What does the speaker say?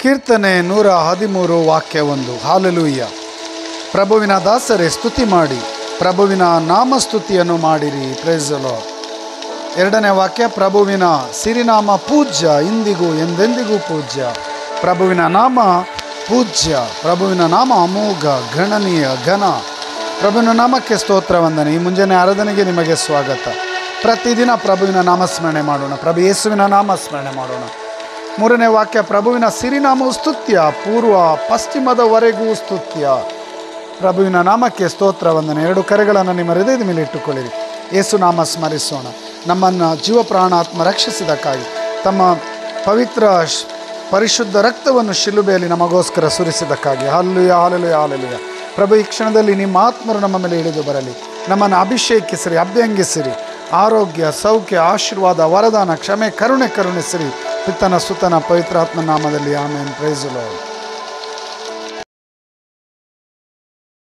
ಕೀರ್ತನೆ 113 ವಾಕ್ಯ 1. ಹಾಲೆಲೂಯ್ಯ. ಪ್ರಭುವಿನ ದಾಸರೇ ಸ್ತುತಿ ಮಾಡಿ, ಪ್ರಭುವಿನ ನಾಮಸ್ತುತಿಯನ್ನು ಮಾಡಿರಿ. Praise the Lord. 2ನೇ ವಾಕ್ಯ, ಪ್ರಭುವಿನ ಸಿರಿನಾಮ ಪೂಜ್ಯ, ಇಂದಿಗೂ ಎಂದೆಂದಿಗೂ ಪೂಜ್ಯ. ಪ್ರಭುವಿನ ನಾಮ ಪೂಜ್ಯ, ಪ್ರಭುವಿನ ನಾಮ ಅಮೋಘ, ಗಣನೀಯ, ಘನ. ಪ್ರಭುವಿನ ನಾಮಕ್ಕೆ ಸ್ತೋತ್ರ ವಂದನೆ. ಈ ಮುಂಜಾನೆ ಆರಾಧನೆಗೆ ನಿಮಗೆ ಸ್ವಾಗತ. ಪ್ರತಿದಿನ ಪ್ರಭುವಿನ ನಾಮಸ್ಮರಣೆ ಮಾಡೋಣ, ಪ್ರಭು ಯೇಸುವಿನ ನಾಮಸ್ಮರಣೆ ಮಾಡೋಣ. 3ನೇ ವಾಕ್ಯ, ಪ್ರಭುವಿನ ಸಿರಿನಾಮವು ಸ್ತುತ್ಯ, ಪೂರ್ವ ಪಶ್ಚಿಮದವರೆಗೂ ಸ್ತುತ್ಯ. ಪ್ರಭುವಿನ ನಾಮಕ್ಕೆ ಸ್ತೋತ್ರ ವಂದನೆ. 2 ಕರೆಗಳನ್ನು ನಿಮ್ಮ ಹೃದಯದ ಮೇಲೆ ಇಟ್ಟುಕೊಳ್ಳಿರಿ. ಯೇಸು ನಾಮ ಸ್ಮರಿಸೋಣ. ನಮ್ಮನ್ನು ಜೀವ ಪ್ರಾಣಾತ್ಮ ರಕ್ಷಿಸಿದಕ್ಕಾಗಿ ತಮ್ಮ ಪವಿತ್ರ ಪರಿಶುದ್ಧ ರಕ್ತವನ್ನು ಶಿಲುಬೆಯಲ್ಲಿ ನಮಗೋಸ್ಕರ ಸುರಿಸಿದಕ್ಕಾಗಿ ಹಲ್ಲೆಲೂಯಾ, ಹಲ್ಲೆಲೂಯಾ, ಹಲ್ಲೆಲೂಯಾ. ಪ್ರಭು, ಈ ಕ್ಷಣದಲ್ಲಿ ನಿಮ್ಮ ಆತ್ಮರು ನಮ್ಮ ಮೇಲೆ ಇಳಿದು ಬರಲಿ. ನಮ್ಮನ್ನು ಅಭಿಷೇಕಿಸಿರಿ, ಅಭ್ಯಂಗಿಸಿರಿ. ಆರೋಗ್ಯ, ಸೌಖ್ಯ, ಆಶೀರ್ವಾದ, ವರದಾನ, ಕ್ಷಮೆ, ಕರುಣಿಸಿರಿ. ಪಿತನ ಸುತನ ಪವಿತ್ರಾತ್ಮ ನಾಮದಲ್ಲಿ ಆಮೆನ್. Price the lord.